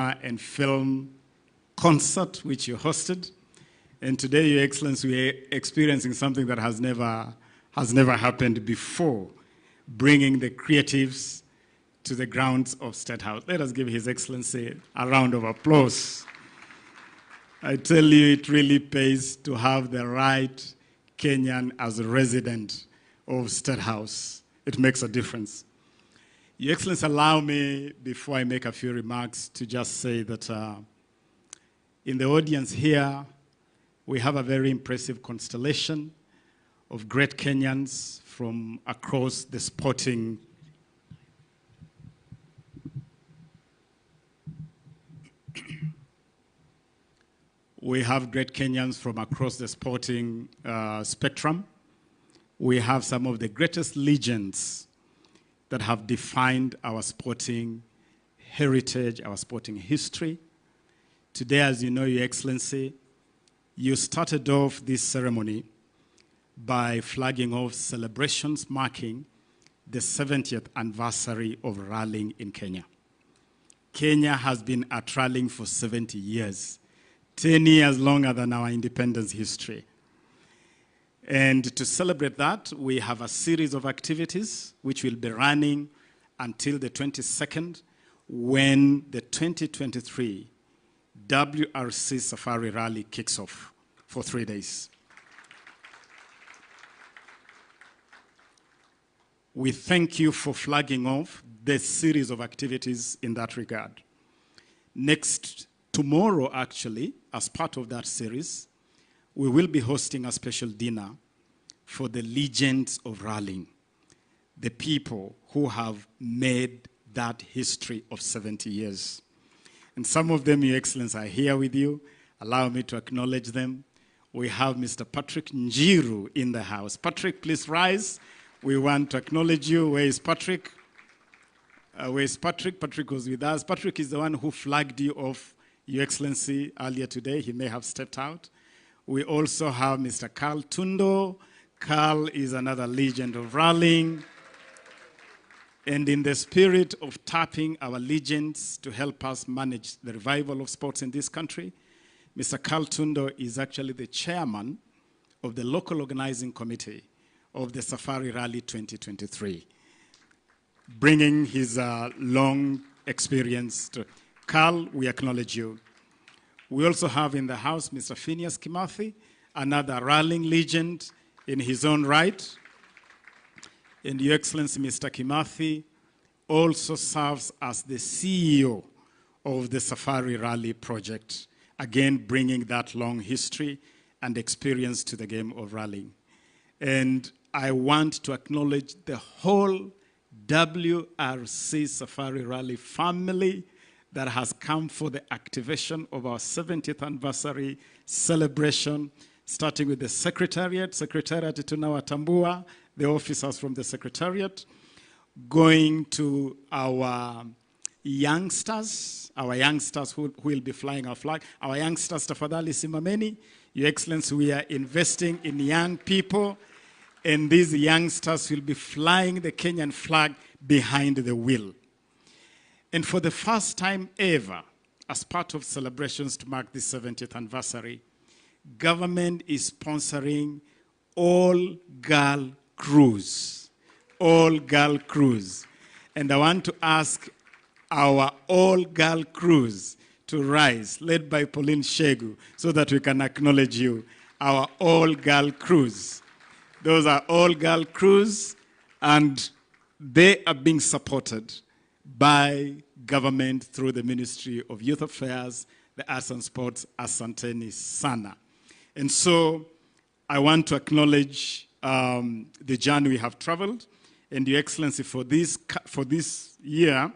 and film concert, which you hosted. And today, Your Excellency, we are experiencing something that has never happened before, bringing the creatives to the grounds of State House. Let us give His Excellency a round of applause. I tell you, it really pays to have the right Kenyan as a resident of State House. It makes a difference. Your Excellency, allow me, before I make a few remarks, to just say that in the audience here, we have a very impressive constellation of great Kenyans from across the sporting We have great Kenyans from across the sporting spectrum. We have some of the greatest legends that have defined our sporting heritage, our sporting history. Today, as you know, Your Excellency, you started off this ceremony by flagging off celebrations marking the 70th anniversary of rallying in Kenya. Kenya has been at rallying for 70 years, 10 years longer than our independence history. And to celebrate that, we have a series of activities which will be running until the 22nd, when the 2023 WRC Safari Rally kicks off for 3 days. We thank you for flagging off the series of activities in that regard. Tomorrow, actually, as part of that series, we will be hosting a special dinner for the legends of rallying, the people who have made that history of 70 years. And some of them, Your Excellency, are here with you. Allow me to acknowledge them. We have Mr. Patrick Njiru in the house. Patrick, please rise. We want to acknowledge you. Where is Patrick? Where is Patrick? Patrick was with us. Patrick is the one who flagged you off, Your Excellency, earlier today. He may have stepped out. We also have Mr. Carl Tundo. Carl is another legend of rallying. And in the spirit of tapping our legends to help us manage the revival of sports in this country, Mr. Carl Tundo is actually the chairman of the local organizing committee of the Safari Rally 2023, bringing his long experience to Carl. We acknowledge you. We also have in the house Mr. Phineas Kimathi, another rallying legend in his own right. And Your Excellency, Mr. Kimathi also serves as the CEO of the Safari Rally project, again bringing that long history and experience to the game of rallying. And I want to acknowledge the whole WRC Safari Rally family that has come for the activation of our 70th anniversary celebration, starting with the Secretariat tunawatambua, the officers from the Secretariat, going to our youngsters who will be flying our flag. Our youngsters, tafadhali simameni. Your Excellency, we are investing in young people, and these youngsters will be flying the Kenyan flag behind the wheel. And for the first time ever, as part of celebrations to mark the 70th anniversary, government is sponsoring all-girl cruise. All-girl cruise. And I want to ask our all-girl cruise to rise, led by Pauline Shegu, so that we can acknowledge you. Our all-girl cruise. Those are all-girl cruise, and they are being supported by government through the Ministry of Youth Affairs, the Arts and Sports, Asanteni Sana. And so I want to acknowledge the journey we have traveled. And Your Excellency, for this year,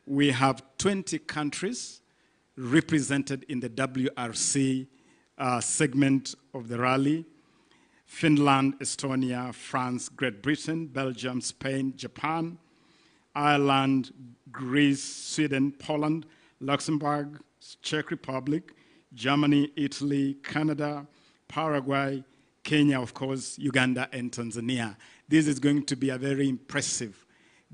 we have 20 countries represented in the WRC segment of the rally: Finland, Estonia, France, Great Britain, Belgium, Spain, Japan, Ireland, Greece, Sweden, Poland, Luxembourg, Czech Republic, Germany, Italy, Canada, Paraguay, Kenya, of course, Uganda, and Tanzania. This is going to be a very impressive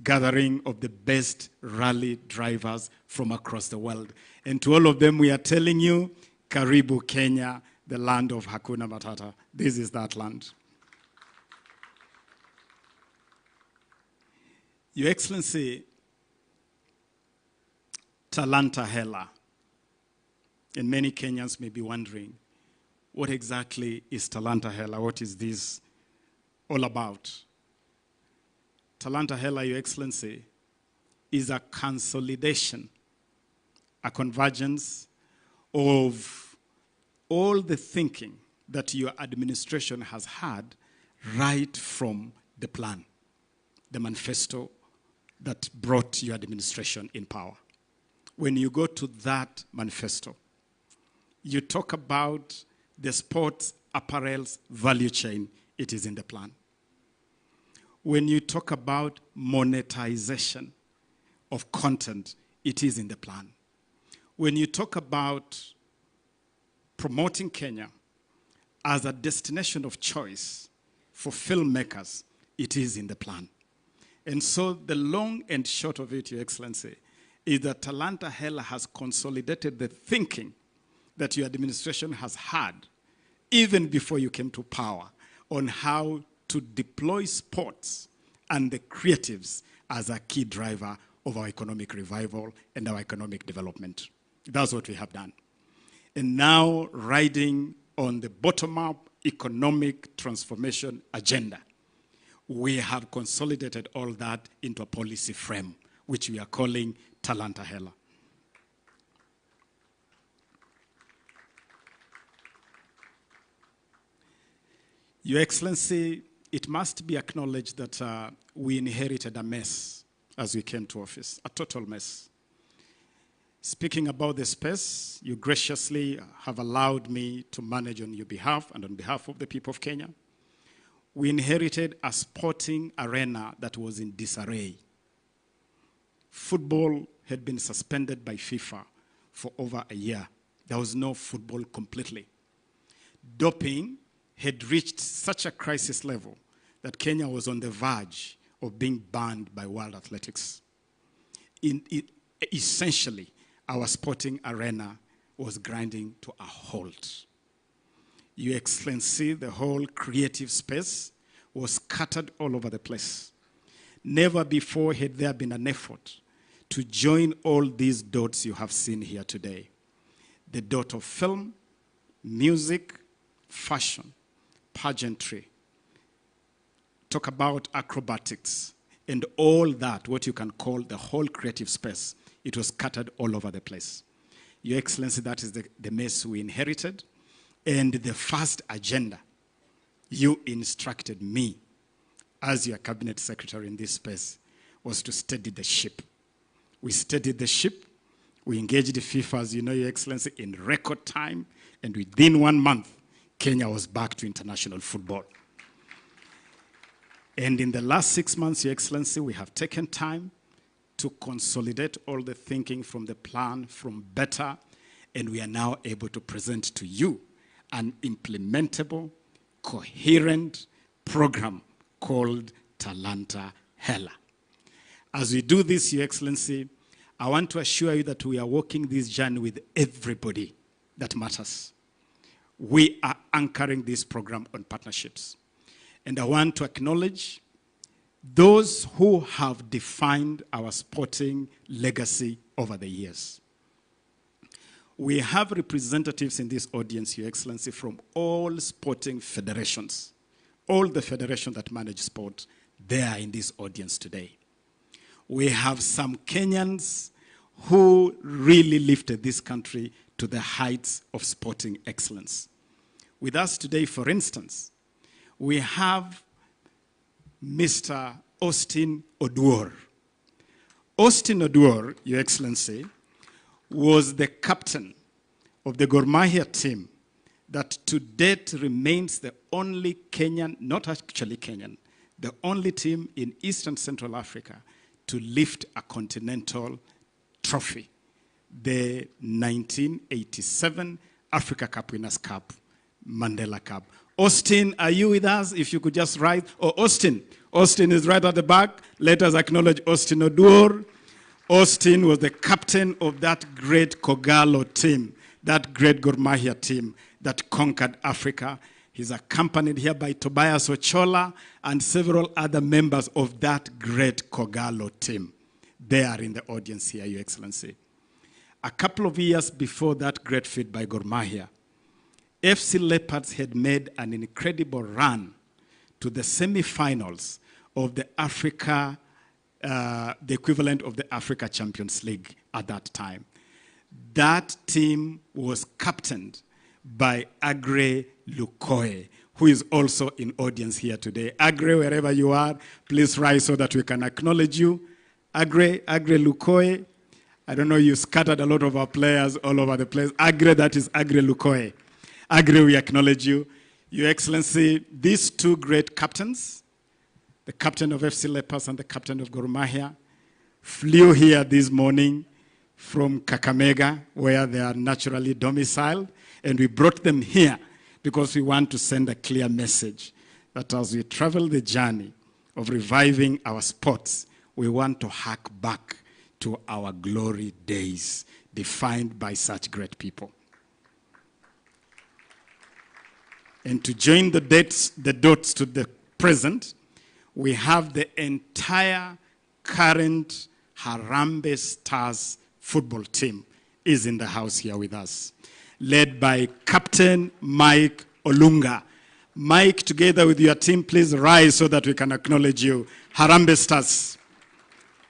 gathering of the best rally drivers from across the world. And to all of them, we are telling you, Karibu Kenya, the land of Hakuna Matata. This is that land. Your Excellency, Talanta Hela. And many Kenyans may be wondering, what exactly is Talanta Hela? What is this all about? Talanta Hela, Your Excellency, is a consolidation, a convergence of all the thinking that your administration has had right from the plan, the manifesto that brought your administration in power. When you go to that manifesto, you talk about the sports apparels value chain, it is in the plan. When you talk about monetization of content, it is in the plan. When you talk about promoting Kenya as a destination of choice for filmmakers, it is in the plan. And so the long and short of it, Your Excellency, is that Talanta Hela has consolidated the thinking that your administration has had even before you came to power on how to deploy sports and the creatives as a key driver of our economic revival and our economic development. That's what we have done. And now, riding on the bottom-up economic transformation agenda, we have consolidated all that into a policy frame, which we are calling Talanta Hela. Your Excellency, it must be acknowledged that we inherited a mess as we came to office, a total mess. Speaking about the space, you graciously have allowed me to manage on your behalf and on behalf of the people of Kenya. We inherited a sporting arena that was in disarray. Football had been suspended by FIFA for over a year. There was no football completely. Doping had reached such a crisis level that Kenya was on the verge of being banned by World Athletics. Essentially, our sporting arena was grinding to a halt. Your Excellency, the whole creative space was scattered all over the place. Never before had there been an effort to join all these dots you have seen here today. The dot of film, music, fashion, pageantry, talk about acrobatics, and all that, what you can call the whole creative space. It was scattered all over the place. Your Excellency, that is the mess we inherited. And the first agenda you instructed me as your cabinet secretary in this space was to steady the ship. We steadied the ship. We engaged the FIFA, as you know, Your Excellency, in record time. And within 1 month, Kenya was back to international football. And in the last 6 months, Your Excellency, we have taken time to consolidate all the thinking from the plan, from better, and we are now able to present to you an implementable, coherent program called Talanta Hela. As we do this, Your Excellency, I want to assure you that we are walking this journey with everybody that matters. We are anchoring this program on partnerships. And I want to acknowledge those who have defined our sporting legacy over the years. We have representatives in this audience, Your Excellency, from all sporting federations. All the federations that manage sport, they are in this audience today. We have some Kenyans who really lifted this country to the heights of sporting excellence. With us today, for instance, we have Mr. Austin Oduor. Austin Oduor, Your Excellency, was the captain of the Gor Mahia team that to date remains the only Kenyan, not actually Kenyan, the only team in Eastern Central Africa to lift a continental trophy, the 1987 Africa Cup Winners' Cup, Mandela Cup. Austin, are you with us? If you could just rise. Oh, Austin. Austin is right at the back. Let us acknowledge Austin Oduor. Austin was the captain of that great Kogalo team, that great Gor Mahia team that conquered Africa. He's accompanied here by Tobias Ochola and several other members of that great Kogalo team. They are in the audience here, Your Excellency. A couple of years before that great feat by Gor Mahia, FC Leopards had made an incredible run to the semi-finals of the Africa, the equivalent of the Africa Champions League at that time. That team was captained by Agre Lukoe, who is also in audience here today. Agre, wherever you are, please rise so that we can acknowledge you. Agre Lukoe. I don't know, you scattered a lot of our players all over the place. Agre, that is Agre Lukoe. Agre, we acknowledge you. Your Excellency, these two great captains, the captain of FC Leopards and the captain of Gor Mahia, flew here this morning from Kakamega, where they are naturally domiciled, and we brought them here because we want to send a clear message that as we travel the journey of reviving our sports, we want to hark back to our glory days defined by such great people. And to join the dots to the present, we have the entire current Harambee Stars football team is in the house here with us, led by Captain Mike Olunga. Mike, together with your team, please rise so that we can acknowledge you. Harambee Stars.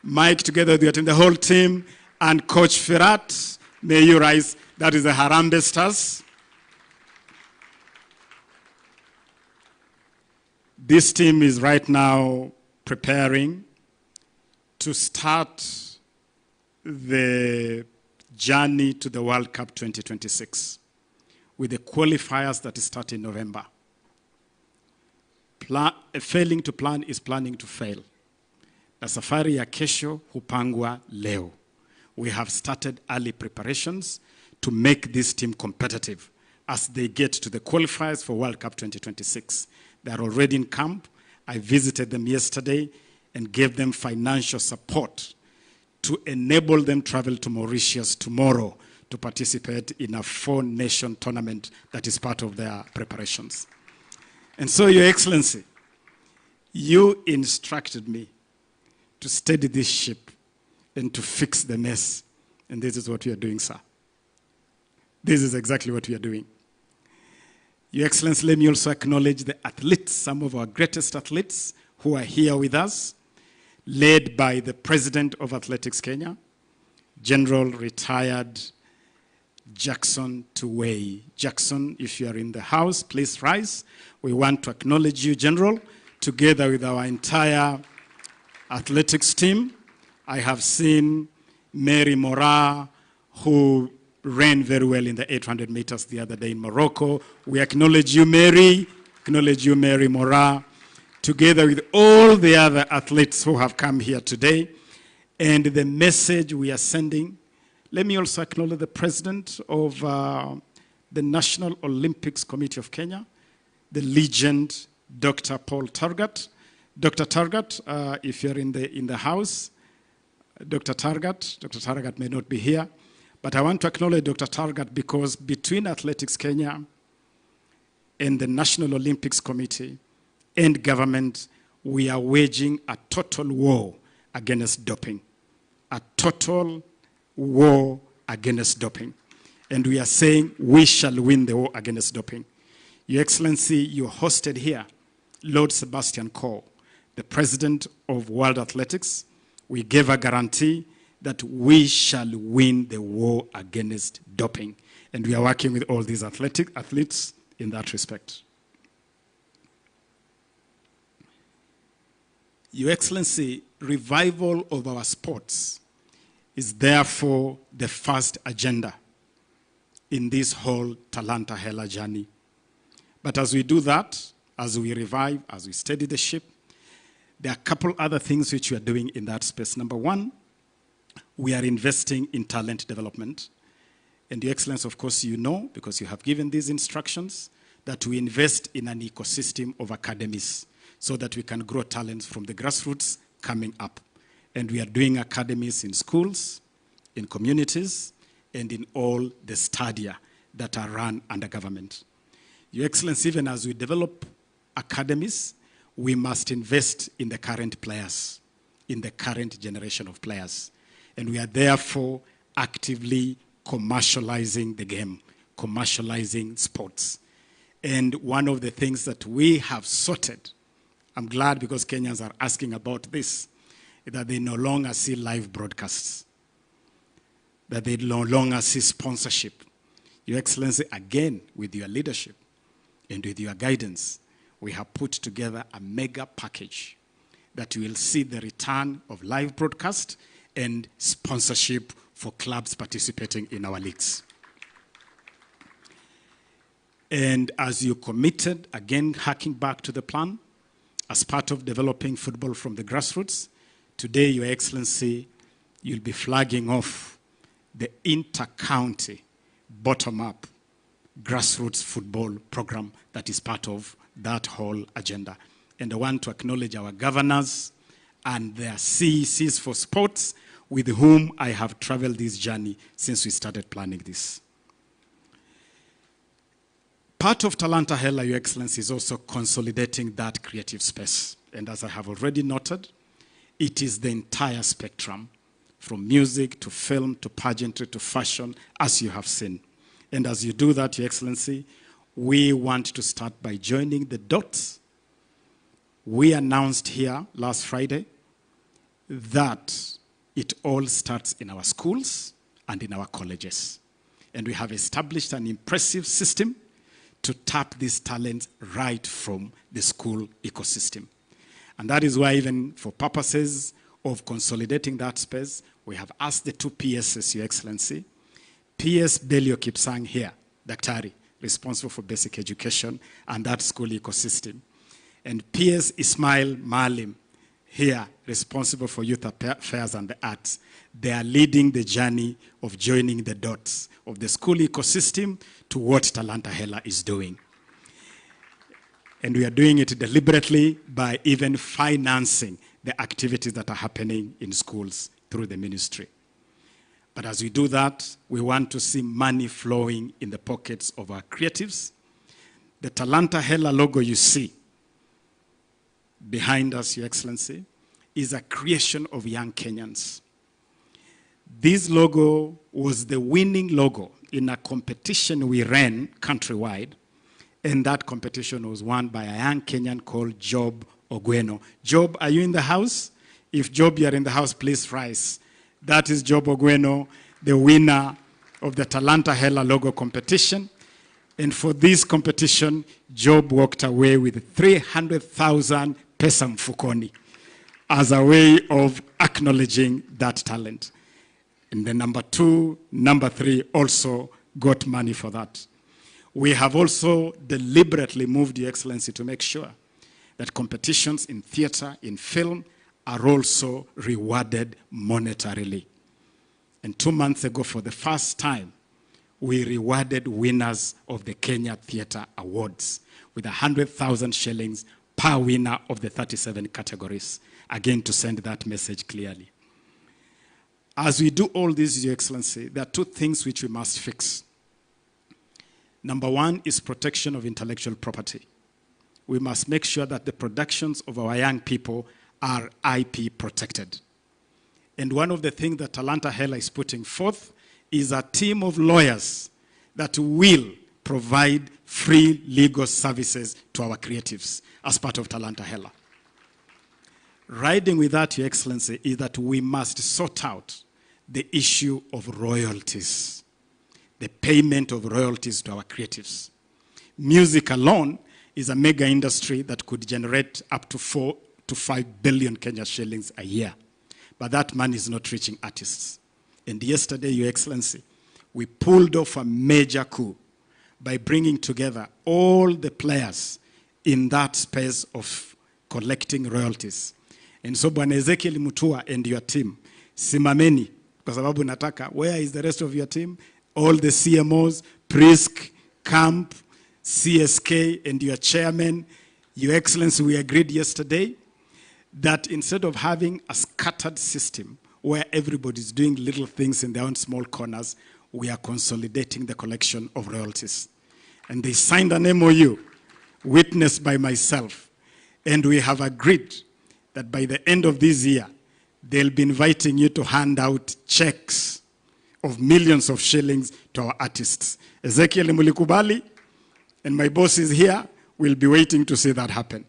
Mike, together with your team, the whole team, and Coach Firat, may you rise. That is the Harambee Stars. This team is right now preparing to start the journey to the World Cup 2026 with the qualifiers that start in November. Failing to plan is planning to fail. Na safari ya kesho hupangwa leo. We have started early preparations to make this team competitive as they get to the qualifiers for World Cup 2026. They are already in camp. I visited them yesterday and gave them financial support to enable them travel to Mauritius tomorrow to participate in a 4-nation tournament that is part of their preparations. And so, Your Excellency, you instructed me to steady this ship and to fix the mess. And this is what we are doing, sir. This is exactly what we are doing. Your Excellency, let me also acknowledge the athletes, some of our greatest athletes who are here with us, led by the President of Athletics Kenya, General Retired Jackson Tuwei. Jackson, if you are in the house, please rise. We want to acknowledge you, General, together with our entire athletics team. I have seen Mary Mora, who ran very well in the 800 meters the other day in Morocco. We acknowledge you, Mary. Acknowledge you, Mary Mora, together with all the other athletes who have come here today. And the message we are sending, let me also acknowledge the president of the National Olympics Committee of Kenya, the legend, Dr. Paul Targat. Dr. Targat, if you're in the house, Dr. Targat may not be here, but I want to acknowledge Dr. Targat because between Athletics Kenya and the National Olympics Committee and government, we are waging a total war against doping. A total war against doping. And we are saying we shall win the war against doping. Your Excellency, you hosted here Lord Sebastian Coe, the president of World Athletics. We gave a guarantee that we shall win the war against doping. And we are working with all these athletes in that respect. Your Excellency, revival of our sports is therefore the first agenda in this whole Talanta Hela journey. But as we do that, as we revive, as we steady the ship, there are a couple other things which we are doing in that space. Number one, we are investing in talent development. And Your Excellency, of course, you know, because you have given these instructions, that we invest in an ecosystem of academies so that we can grow talents from the grassroots coming up. And we are doing academies in schools, in communities, and in all the stadia that are run under government. Your Excellency, even as we develop academies, we must invest in the current players, in the current generation of players. And we are therefore actively commercializing the game, commercializing sports. And one of the things that we have sorted, I'm glad because Kenyans are asking about this, is that they no longer see live broadcasts, that they no longer see sponsorship. Your Excellency, again, with your leadership and with your guidance, we have put together a mega package that will see the return of live broadcast and sponsorship for clubs participating in our leagues. And as you committed, again, harking back to the plan, as part of developing football from the grassroots, today, Your Excellency, you'll be flagging off the inter-county, bottom-up, grassroots football program that is part of that whole agenda. And I want to acknowledge our governors and their CECs for sports with whom I have traveled this journey since we started planning this. Part of Talanta Hela, Your Excellency, is also consolidating that creative space. And as I have already noted, it is the entire spectrum, from music to film to pageantry to fashion, as you have seen. And as you do that, Your Excellency, we want to start by joining the dots. We announced here last Friday that it all starts in our schools and in our colleges. And we have established an impressive system to tap these talents right from the school ecosystem. And that is why, even for purposes of consolidating that space, we have asked the two PSs, Your Excellency, PS Belio Kipsang here, Daktari, responsible for basic education and that school ecosystem, and PS Ismail Malim here, responsible for youth affairs and the arts. They are leading the journey of joining the dots of the school ecosystem to what Talanta Hela is doing. And we are doing it deliberately by even financing the activities that are happening in schools through the ministry. But as we do that, we want to see money flowing in the pockets of our creatives. The Talanta Hela logo you see behind us, Your Excellency, is a creation of young Kenyans. This logo was the winning logo in a competition we ran countrywide, and that competition was won by a young Kenyan called Job Ogweno. Job, are you in the house? If Job, you are in the house, please rise. That is Job Ogweno, the winner of the Talanta Hela logo competition. And for this competition, Job walked away with 300,000 pesa mfukoni as a way of acknowledging that talent. And the number 2, number 3 also got money for that. We have also deliberately moved, Your Excellency, to make sure that competitions in theater, in film, are also rewarded monetarily. And 2 months ago, for the first time, we rewarded winners of the Kenya Theatre Awards with 100,000 shillings per winner of the 37 categories. Again, to send that message clearly. As we do all this, Your Excellency, there are 2 things which we must fix. Number 1 is protection of intellectual property. We must make sure that the productions of our young people are IP protected. And one of the things that Talanta Hela is putting forth is a team of lawyers that will provide free legal services to our creatives as part of Talanta Hela. Riding with that, Your Excellency, is that we must sort out the issue of royalties, the payment of royalties to our creatives. Music alone is a mega industry that could generate up to 4 to 5 billion Kenya shillings a year. But that money is not reaching artists. And yesterday, Your Excellency, we pulled off a major coup by bringing together all the players in that space of collecting royalties. And so, Bwana Ezekiel Mutua and your team, simameni, kwa sababu nataka, where is the rest of your team? All the CMOs, Prisk, Camp, CSK and your chairman, Your Excellency, we agreed yesterday that instead of having a scattered system where everybody's doing little things in their own small corners, we are consolidating the collection of royalties. And they signed an MOU, witnessed by myself, and we have agreed that by the end of this year, they'll be inviting you to hand out checks of millions of shillings to our artists. Ezekiel Mulikubali and my boss is here. We'll be waiting to see that happen.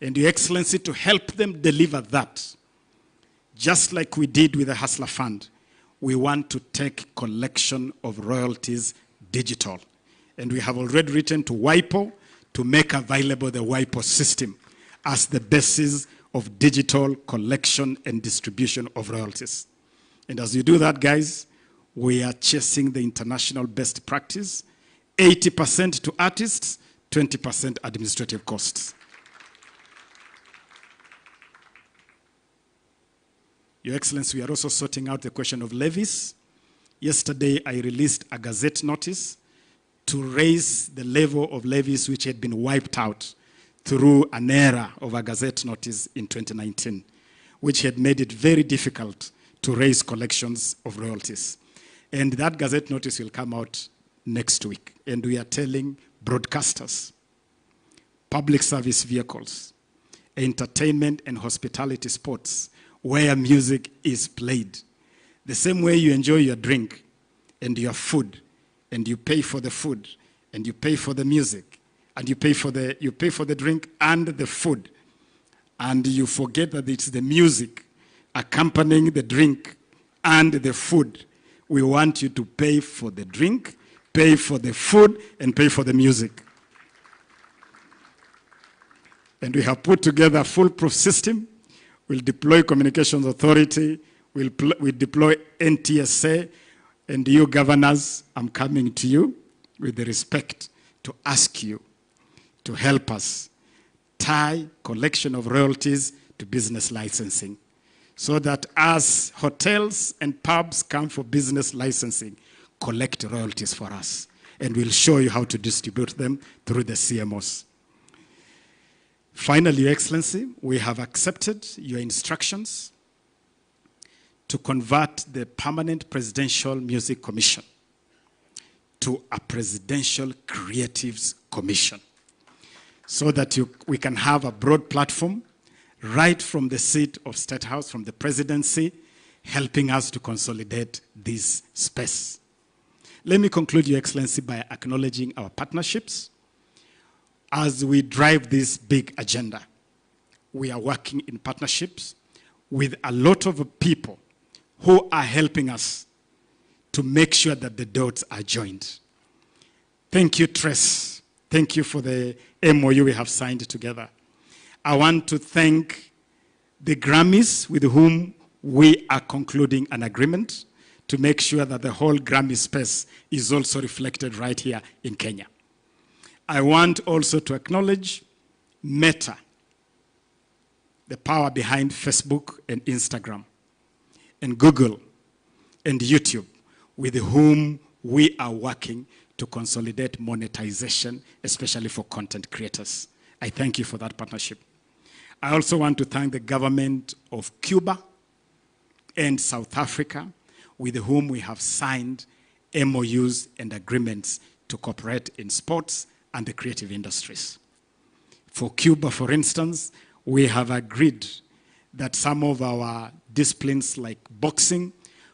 And Your Excellency, to help them deliver that, just like we did with the Hustler Fund, we want to take collection of royalties digital. And we have already written to WIPO to make available the WIPO system as the basis of digital collection and distribution of royalties. And as you do that, guys, we are chasing the international best practice, 80% to artists, 20% administrative costs. Your Excellency, we are also sorting out the question of levies. Yesterday, I released a gazette notice to raise the level of levies which had been wiped out through an error of a gazette notice in 2019, which had made it very difficult to raise collections of royalties. And that gazette notice will come out next week. And we are telling broadcasters, public service vehicles, entertainment and hospitality spots, where music is played, the same way you enjoy your drink and your food, and you pay for the food, and you pay for the music, and you pay for the drink and the food, and you forget that it's the music accompanying the drink and the food. We want you to pay for the drink, pay for the food, and pay for the music. And we have put together a foolproof system. We'll deploy Communications Authority, we'll deploy NTSA, and you governors, I'm coming to you with the respect to ask you to help us tie collection of royalties to business licensing, so that as hotels and pubs come for business licensing, collect royalties for us, and we'll show you how to distribute them through the CMOs. Finally, Your Excellency, we have accepted your instructions to convert the Permanent Presidential Music Commission to a Presidential Creatives Commission, so that we can have a broad platform right from the seat of State House, from the presidency, helping us to consolidate this space. Let me conclude, Your Excellency, by acknowledging our partnerships. As we drive this big agenda, we are working in partnerships with a lot of people who are helping us to make sure that the dots are joined. Thank you, Tres. Thank you for the MOU we have signed together. I want to thank the Grammys with whom we are concluding an agreement to make sure that the whole Grammy space is also reflected right here in Kenya. I want also to acknowledge Meta, the power behind Facebook and Instagram, and Google and YouTube, with whom we are working to consolidate monetization, especially for content creators. I thank you for that partnership. I also want to thank the government of Cuba and South Africa, with whom we have signed MOUs and agreements to cooperate in sports and the creative industries. For Cuba, for instance, we have agreed that some of our disciplines like boxing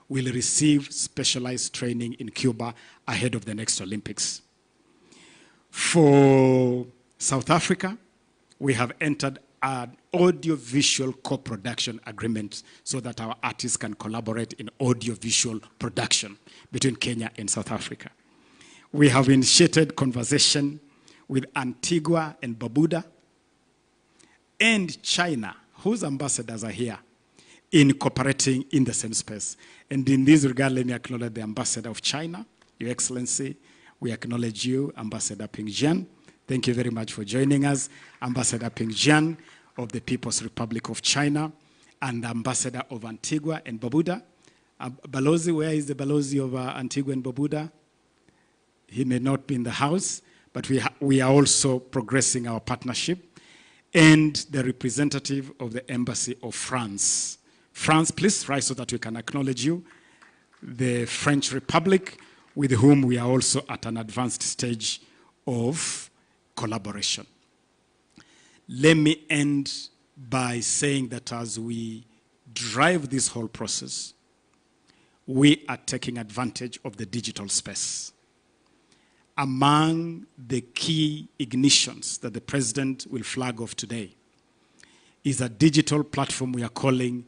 will receive specialized training in Cuba ahead of the next Olympics. For South Africa, we have entered an audio-visual co-production agreement so that our artists can collaborate in audio-visual production between Kenya and South Africa. We have initiated conversation with Antigua and Barbuda and China, whose ambassadors are here, in cooperating in the same space. And in this regard, let me acknowledge the ambassador of China, Your Excellency. We acknowledge you, Ambassador Ping Jian. Thank you very much for joining us. Ambassador Ping Jian of the People's Republic of China, and Ambassador of Antigua and Barbuda. Balozi, where is the Balozi of Antigua and Barbuda? He may not be in the house, but we are also progressing our partnership, and the representative of the Embassy of France. France, please rise so that we can acknowledge you. The French Republic, with whom we are also at an advanced stage of collaboration. Let me end by saying that as we drive this whole process, we are taking advantage of the digital space. Among the key ignitions that the President will flag off today is a digital platform we are calling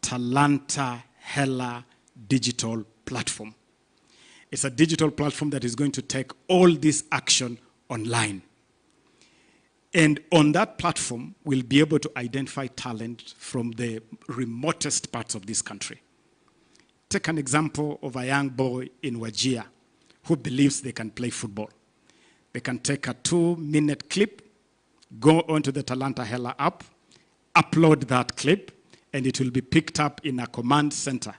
Talanta Hela Digital Platform. It's a digital platform that is going to take all this action online. And on that platform, we'll be able to identify talent from the remotest parts of this country. Take an example of a young boy in Wajir who believes they can play football. They can take a 2-minute clip, go onto the Talanta Hela app, upload that clip, and it will be picked up in a command center,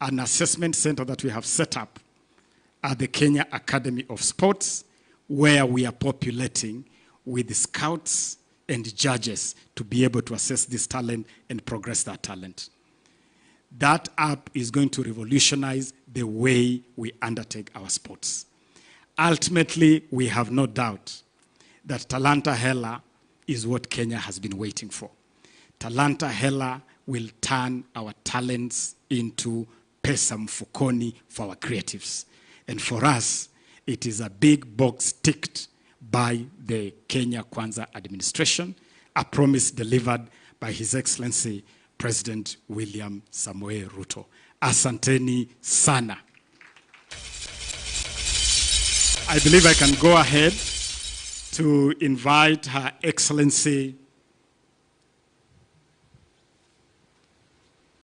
an assessment center that we have set up at the Kenya Academy of Sports, where we are populating with scouts and judges to be able to assess this talent and progress that talent. That app is going to revolutionize the way we undertake our sports. Ultimately, we have no doubt that Talanta Hela is what Kenya has been waiting for. Talanta Hela will turn our talents into pesa mfukoni for our creatives. And for us, it is a big box ticked by the Kenya Kwanza administration, a promise delivered by His Excellency President William Samoei Ruto. Asanteni sana. I believe I can go ahead to invite Her Excellency